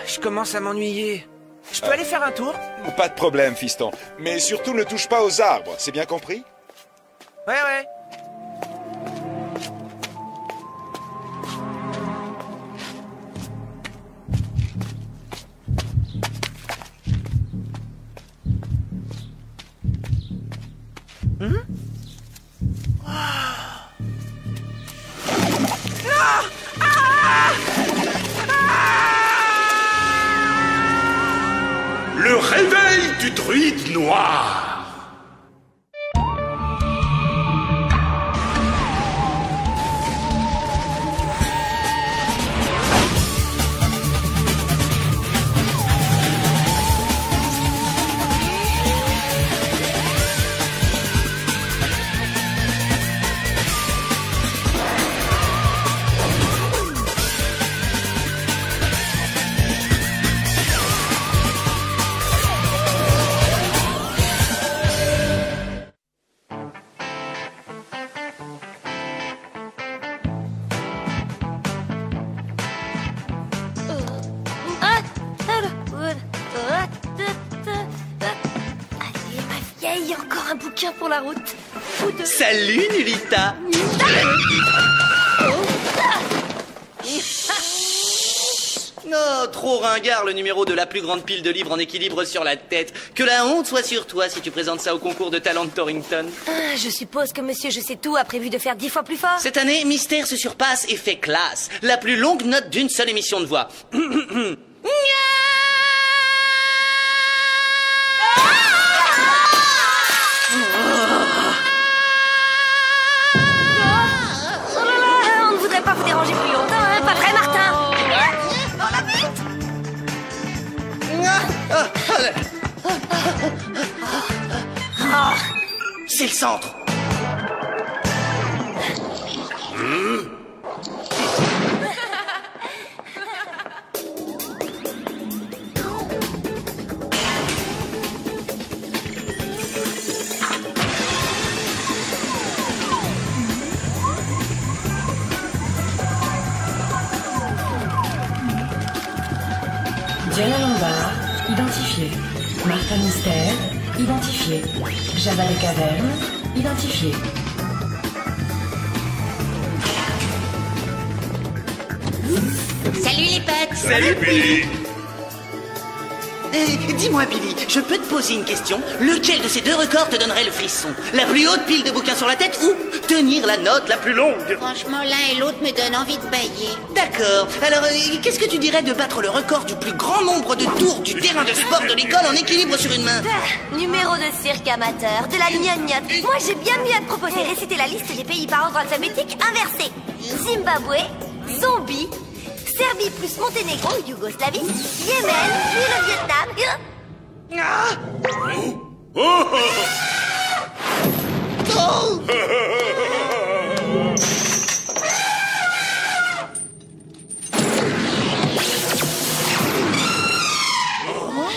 Je commence à m'ennuyer. Je peux aller faire un tour? Pas de problème, fiston. Mais surtout, ne touche pas aux arbres, c'est bien compris? Ouais. Le réveil du druide noir. Allez, encore un bouquin pour la route. Ou deux. Salut, Nulita. Oh, trop ringard le numéro de la plus grande pile de livres en équilibre sur la tête. Que la honte soit sur toi si tu présentes ça au concours de talent de Torrington. Ah, je suppose que Monsieur Je sais tout a prévu de faire 10 fois plus fort. Cette année, Mystère se surpasse et fait classe. La plus longue note d'une seule émission de voix. Oh là là, on ne voudrait pas vous déranger plus longtemps, hein, pas vrai, Martin? C'est le centre. Diana Lombard, identifié. Martin Mystère, identifié. Java les Cavernes, identifié. Salut les potes. Salut, Billy. Dis-moi, Billy, je peux te poser une question? Lequel de ces deux records te donnerait le frisson? La plus haute pile de bouquins sur la tête ou tenir la note la plus longue? Franchement, l'un et l'autre me donnent envie de bailler. D'accord. Alors, qu'est-ce que tu dirais de battre le record du plus grand nombre de tours du terrain de sport de l'école en équilibre sur une main? Numéro de cirque amateur, de la gnognotte. Moi, j'ai bien mieux à te proposer. Réciter la liste des pays par ordre alphabétique inversé. Zimbabwe, Zombie, Serbie plus Monténégro, Yougoslavie, Yémen, puis le Vietnam.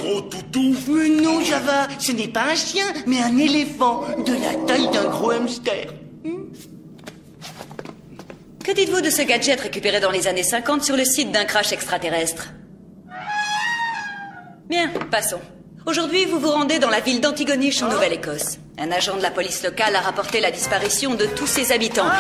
Gros toutou. Mais non, Java, ce n'est pas un chien, mais un éléphant de la taille d'un gros hamster. Que dites-vous de ce gadget récupéré dans les années 50 sur le site d'un crash extraterrestre? Bien, passons. Aujourd'hui, vous vous rendez dans la ville d'Antigonish en Nouvelle-Écosse. Un agent de la police locale a rapporté la disparition de tous ses habitants.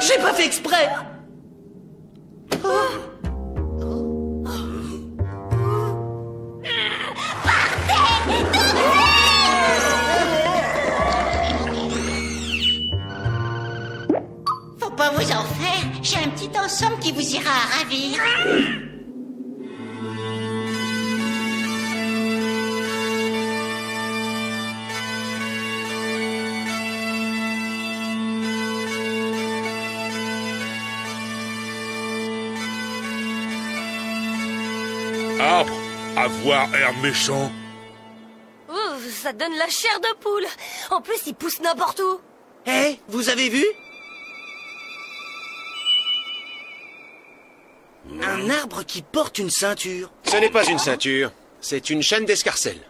J'ai pas fait exprès. Faut pas vous en faire. J'ai un petit ensemble qui vous ira à ravir. Arbre, avoir air méchant. Ouh, ça donne la chair de poule. En plus, il pousse n'importe où. Hé, vous avez vu? Un arbre qui porte une ceinture. Ce n'est pas une ceinture, c'est une chaîne d'escarcelles.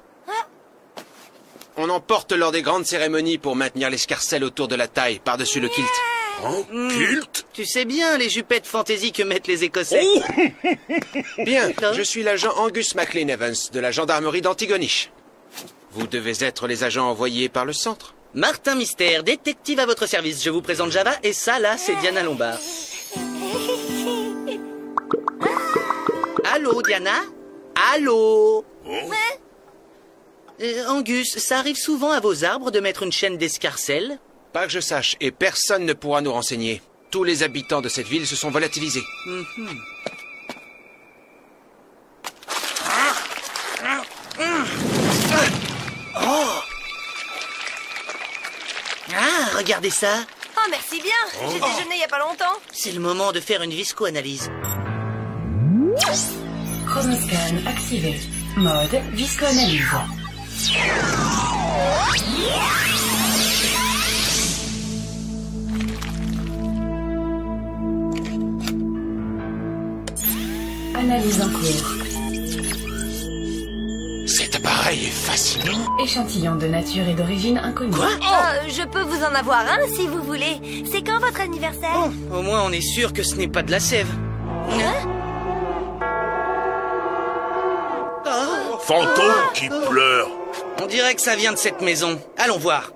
On en porte lors des grandes cérémonies pour maintenir l'escarcelle autour de la taille, par-dessus le kilt. Kilt? Tu sais bien les jupettes fantaisie que mettent les Écossais. Bien, je suis l'agent Angus MacLean Evans de la gendarmerie d'Antigonish. Vous devez être les agents envoyés par le centre. Martin Mystère, détective à votre service. Je vous présente Java et ça là, c'est Diana Lombard. Allô, Diana? Allô? Angus, ça arrive souvent à vos arbres de mettre une chaîne d'escarcelles? Pas que je sache, et personne ne pourra nous renseigner. Tous les habitants de cette ville se sont volatilisés. Ah, regardez ça. Oh, merci bien. J'ai déjeuné il y a pas longtemps. C'est le moment de faire une visco-analyse. Chromoscan activé. Mode visco-analyse. Analyse en cours. Cet appareil est fascinant. Échantillon de nature et d'origine inconnue. Quoi? Je peux vous en avoir un si vous voulez. C'est quand votre anniversaire? Au moins, on est sûr que ce n'est pas de la sève. Fantôme qui pleure. On dirait que ça vient de cette maison. Allons voir.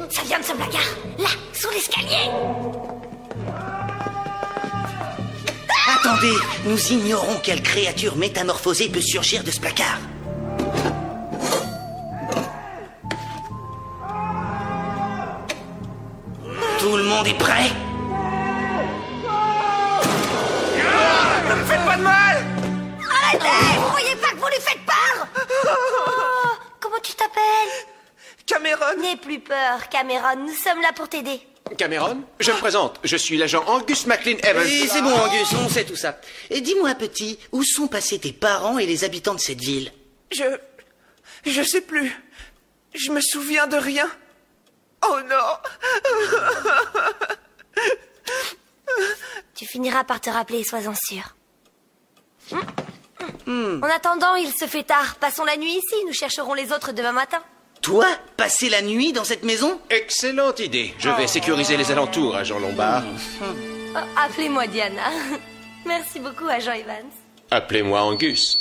Ça vient de ce placard. Là, sous l'escalier. Attendez, nous ignorons quelle créature métamorphosée peut surgir de ce placard. Tout le monde est prêt? Ne me faites pas de mal! Arrêtez! Vous voyez pas que vous lui faites peur? Oh, comment tu t'appelles? Cameron! N'aie plus peur, Cameron. Nous sommes là pour t'aider. Cameron, je me présente. Je suis l'agent Angus MacLean Evans. Et c'est bon, Angus, on sait tout ça. Et dis-moi, petit, où sont passés tes parents et les habitants de cette ville? Je sais plus. Je me souviens de rien. Oh non! Tu finiras par te rappeler, sois-en sûr. En attendant, il se fait tard. Passons la nuit ici. Nous chercherons les autres demain matin. Toi, passer la nuit dans cette maison? Excellente idée. Je vais sécuriser les alentours, agent Lombard. Oh, appelez-moi Diana. Merci beaucoup, agent Evans. Appelez-moi Angus.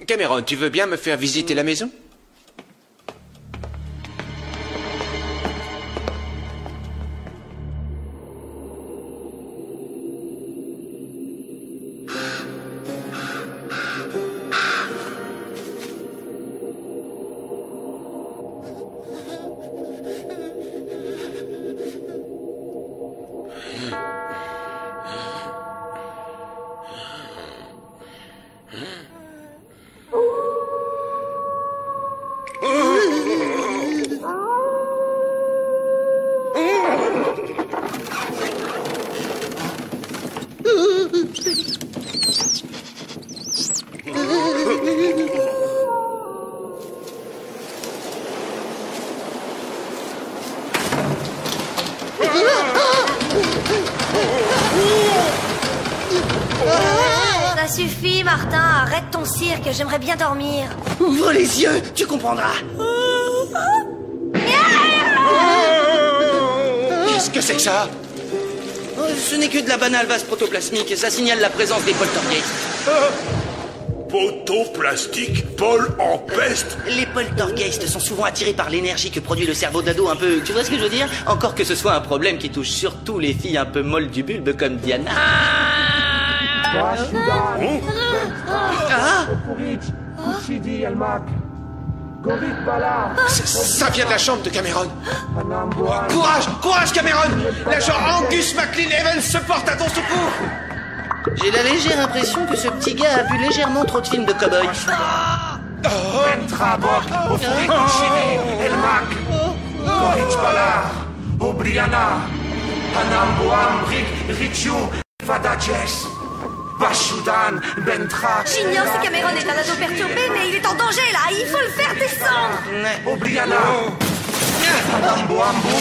Cameron, tu veux bien me faire visiter la maison? Ça suffit, Martin. Arrête ton cirque. J'aimerais bien dormir. Ouvre les yeux, tu comprendras. Qu'est-ce que c'est que ça? Oh, ce n'est que de la banale vase protoplasmique. Ça signale la présence des poltergeists. Poteau plastique, Paul en peste. Les poltergeists sont souvent attirés par l'énergie que produit le cerveau d'ado un peu... Tu vois ce que je veux dire? Encore que ce soit un problème qui touche surtout les filles un peu molles du bulbe comme Diana. Ça vient de la chambre de Cameron. Courage, courage Cameron. L'agent Angus MacLean Evans se porte à ton secours. J'ai la légère impression que ce petit gars a vu légèrement trop de films de cow-boys. Bentrabok, Ofurikushini, Elmak, Gorich Balar, Obriana, Anamboam, Richu, Vadajes, Bashudan, Bentra. J'ignore si Cameron est un ado perturbé, mais il est en danger là, il faut le faire descendre. Obriana, Anamboambu,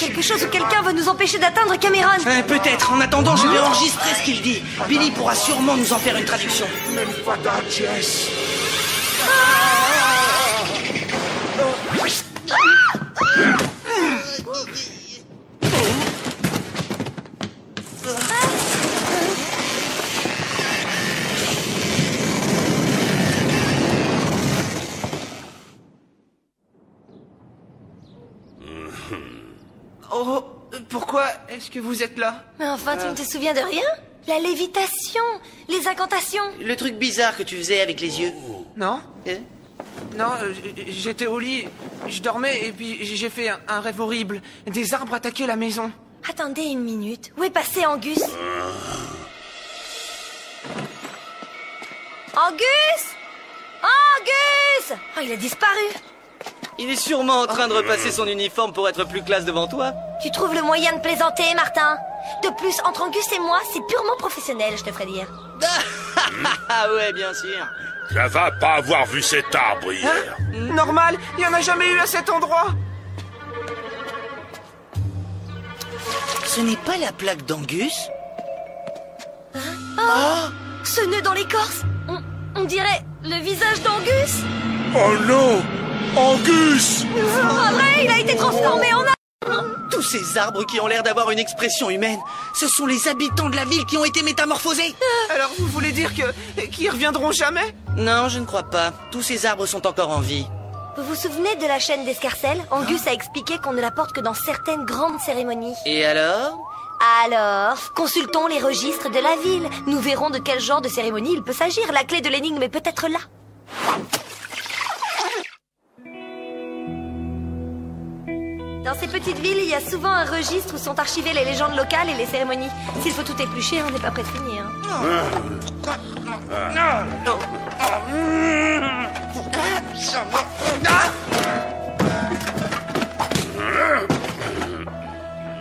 Quelque chose ou quelqu'un veut nous empêcher d'atteindre Cameron. Peut-être. En attendant, je vais enregistrer ce qu'il dit. Billy pourra sûrement nous en faire une traduction. Oh, pourquoi est-ce que vous êtes là? Mais enfin, tu ne te souviens de rien? La lévitation, les incantations. Le truc bizarre que tu faisais avec les yeux. Non. Non, j'étais au lit, je dormais et puis j'ai fait un rêve horrible. Des arbres attaquaient la maison. Attendez une minute. Où est passé Angus? Angus! Angus! Oh, il a disparu. Il est sûrement en train de repasser son uniforme pour être plus classe devant toi. Tu trouves le moyen de plaisanter, Martin? De plus, entre Angus et moi, c'est purement professionnel, je te ferai dire. Ah ouais, bien sûr. Ça va pas avoir vu cet arbre hier. Normal, il n'y en a jamais eu à cet endroit. Ce n'est pas la plaque d'Angus? Ce nœud dans l'écorce, on dirait le visage d'Angus. Oh non! Angus! Vrai, il a été transformé en arbre. Tous ces arbres qui ont l'air d'avoir une expression humaine, ce sont les habitants de la ville qui ont été métamorphosés. Alors vous voulez dire qu'ils reviendront jamais? Non, je ne crois pas. Tous ces arbres sont encore en vie. Vous vous souvenez de la chaîne d'escarcelles? Angus a expliqué qu'on ne la porte que dans certaines grandes cérémonies. Et alors? Alors, consultons les registres de la ville. Nous verrons de quel genre de cérémonie il peut s'agir. La clé de l'énigme est peut-être là. Dans ces petites villes, il y a souvent un registre où sont archivées les légendes locales et les cérémonies. S'il faut tout éplucher, on n'est pas prêt de finir.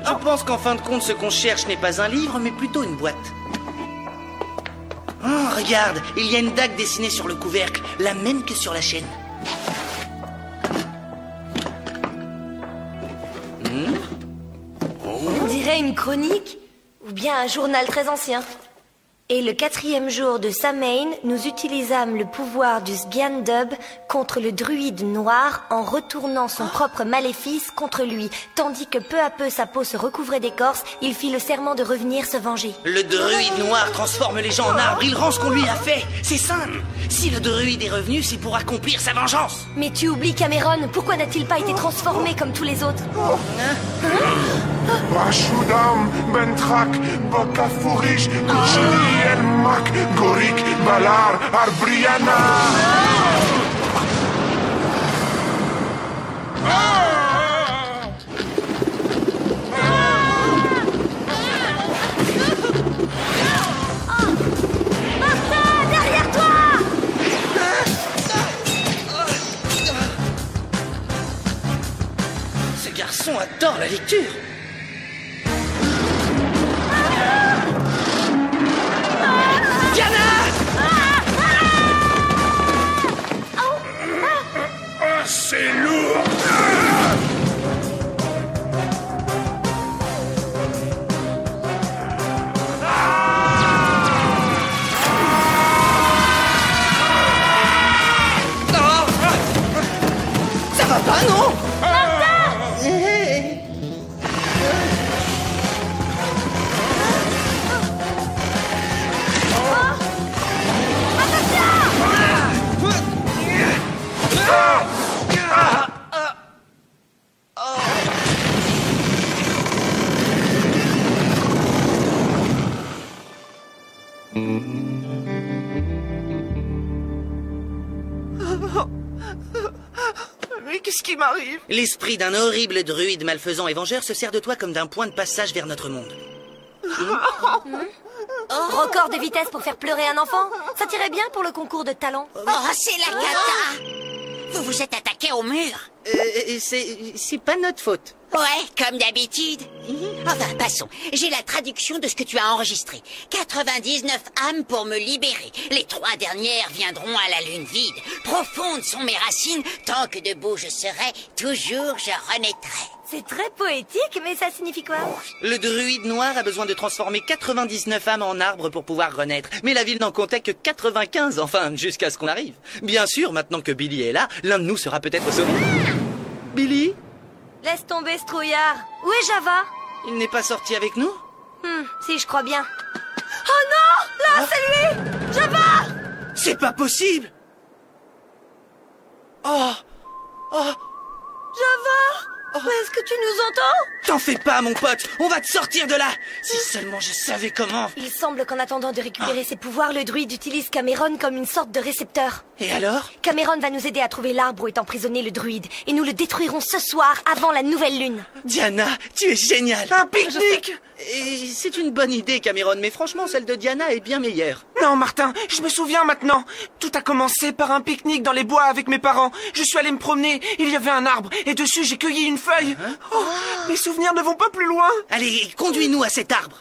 Je pense qu'en fin de compte, ce qu'on cherche n'est pas un livre, mais plutôt une boîte. Oh, regarde, il y a une dague dessinée sur le couvercle, la même que sur la chaîne. On dirait une chronique ou bien un journal très ancien. Et le 4e jour de Samhain, nous utilisâmes le pouvoir du Sgiandub contre le druide noir en retournant son propre maléfice contre lui. Tandis que peu à peu sa peau se recouvrait d'écorce, il fit le serment de revenir se venger. Le druide noir transforme les gens en arbres, il rend ce qu'on lui a fait. C'est simple. Si le druide est revenu, c'est pour accomplir sa vengeance. Mais tu oublies Cameron, pourquoi n'a-t-il pas été transformé comme tous les autres? Bashudam, Bentrak, Bokafurish, Kuchini, Elmak, Gorik, Balar, Arbriana. Martin, derrière toi! Ce garçon adore la lecture. C'est lourd. Ça va pas, non? m'arrive. L'esprit d'un horrible druide malfaisant et vengeur se sert de toi comme d'un point de passage vers notre monde. Record de vitesse pour faire pleurer un enfant? Ça tirait bien pour le concours de talent. Oh, c'est la cata! Vous vous êtes attaqué au mur? C'est pas notre faute. Ouais, comme d'habitude. Enfin, passons. J'ai la traduction de ce que tu as enregistré. 99 âmes pour me libérer. Les 3 dernières viendront à la lune vide. Profondes sont mes racines. Tant que debout je serai, toujours je renaîtrai. C'est très poétique, mais ça signifie quoi? Le druide noir a besoin de transformer 99 âmes en arbres pour pouvoir renaître. Mais la ville n'en comptait que 95, enfin, jusqu'à ce qu'on arrive. Bien sûr, maintenant que Billy est là, l'un de nous sera peut-être sauvé. Billy? Laisse tomber ce trouillard. Où est Java? Il n'est pas sorti avec nous? Si, je crois bien. Oh non! Là, c'est lui! Java! C'est pas possible! Oh! Java! Mais est-ce que tu nous entends? T'en fais pas, mon pote! On va te sortir de là! Si seulement je savais comment! Il semble qu'en attendant de récupérer ses pouvoirs, le druide utilise Cameron comme une sorte de récepteur. Et alors? Cameron va nous aider à trouver l'arbre où est emprisonné le druide. Et nous le détruirons ce soir, avant la nouvelle lune. Diana, tu es géniale! Un pique-nique! Et c'est une bonne idée, Cameron, mais franchement, celle de Diana est bien meilleure. Non, Martin, je me souviens maintenant. Tout a commencé par un pique-nique dans les bois avec mes parents. Je suis allé me promener, il y avait un arbre, et dessus j'ai cueilli une feuille. Oh, mes souvenirs ne vont pas plus loin. Allez, conduis-nous à cet arbre.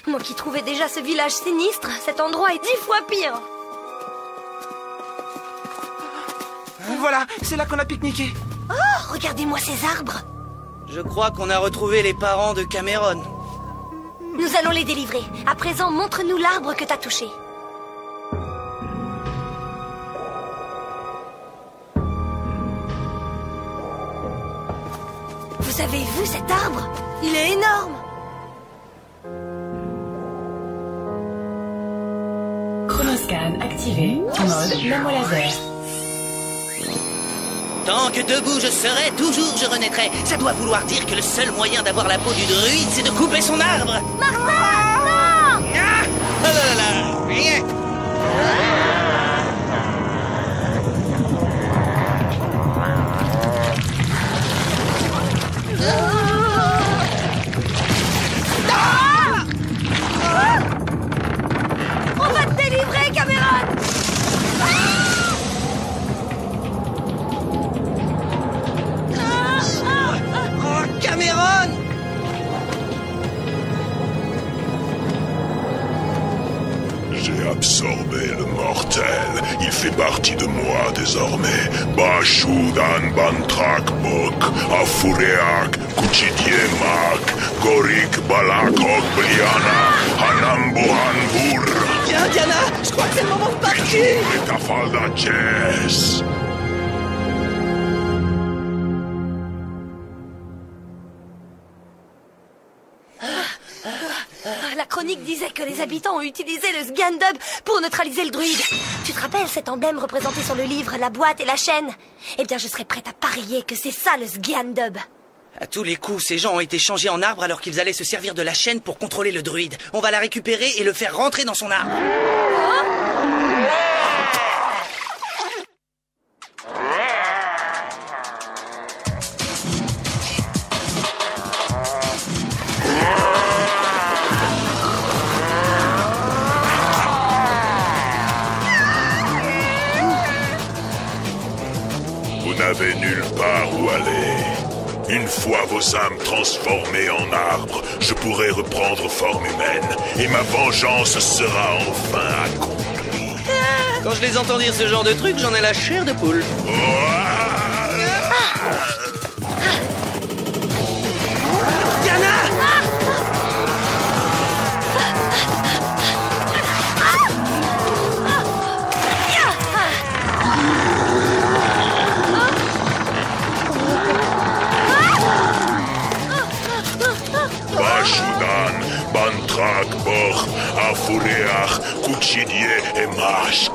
Moi qui trouvais déjà ce village sinistre, cet endroit est 10 fois pire. Voilà, c'est là qu'on a pique-niqué. Oh, regardez-moi ces arbres. Je crois qu'on a retrouvé les parents de Cameron. Nous allons les délivrer. À présent, montre-nous l'arbre que t'as touché. Vous avez vu cet arbre? Il est énorme. Chronoscan activé. Mode mémo laser. Tant que debout je serai, toujours je renaîtrai. Ça doit vouloir dire que le seul moyen d'avoir la peau du druide, c'est de couper son arbre. Martin, non! Ah! Oh là là là! Rien. On va te délivrer, Cameron! Oh, Cameron! J'ai absorbé le mortel. Il fait partie de moi désormais. Bashudan Bantrak Bok, Afureak, Kuchidiemak, Gorik Balak Okbliana, Hanambohanbur. Viens, Diana! Je crois que c'est le moment de partir! Metafalda Jess. La chronique disait que les habitants ont utilisé le Sgandub pour neutraliser le druide. Tu te rappelles cet emblème représenté sur le livre, la boîte et la chaîne? Eh bien, je serais prête à parier que c'est ça le Sgandub. À tous les coups, ces gens ont été changés en arbres alors qu'ils allaient se servir de la chaîne pour contrôler le druide. On va la récupérer et le faire rentrer dans son arbre. Vous n'avez nulle part où aller. Une fois vos âmes transformées en arbres, je pourrai reprendre forme humaine et ma vengeance sera enfin accomplie. Quand je les entends dire ce genre de truc, j'en ai la chair de poule. Diana! Bashudan, Bantrak, Boch, Afureach, Kuchidie et Mashk,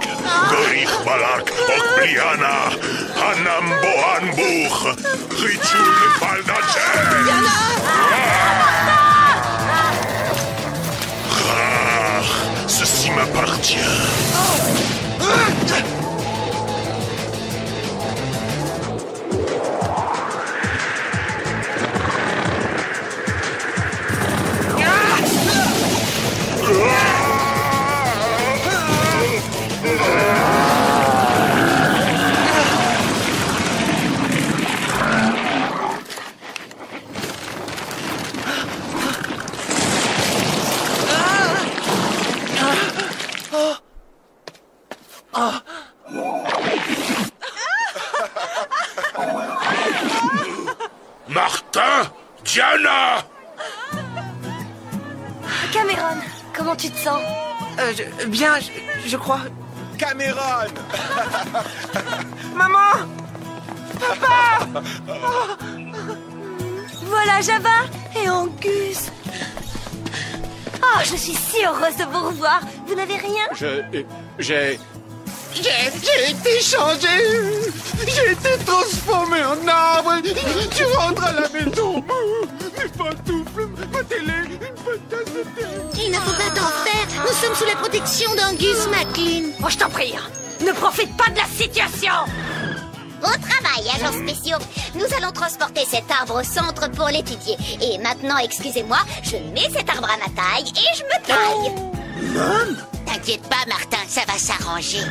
Gorich Balak, Okbliana, Hanambohanbuch, Ritul Baldacher. Ceci m'appartient. t'appartient. Martin, Diana! Cameron, comment tu te sens? Bien, je crois. Cameron! Maman! Voilà Java et Angus. Oh, je suis si heureuse de vous revoir. Vous n'avez rien? J'ai été changé. J'ai été transformé en arbre. Tu rentres à la maison. Mes pantoufles, ma télé, une bonne tasse de thé. Il ne faut pas t'en faire. Nous sommes sous la protection d'Angus MacLean. Oh, je t'en prie, ne profite pas de la situation. Au travail, agents spéciaux. Nous allons transporter cet arbre au centre pour l'étudier. Et maintenant, excusez-moi, je mets cet arbre à ma taille et je me taille. T'inquiète pas, Martin, ça va s'arranger.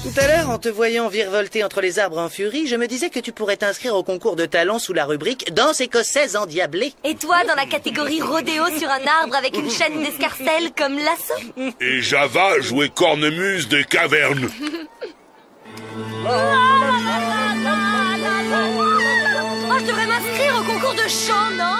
Tout à l'heure, en te voyant virevolter entre les arbres en furie, je me disais que tu pourrais t'inscrire au concours de talent sous la rubrique Danse écossaise endiablée. Et toi, dans la catégorie rodéo sur un arbre avec une chaîne d'escarcelle comme lasso? Et Java jouait cornemuse des cavernes. Oh, je devrais m'inscrire au concours de chant, non?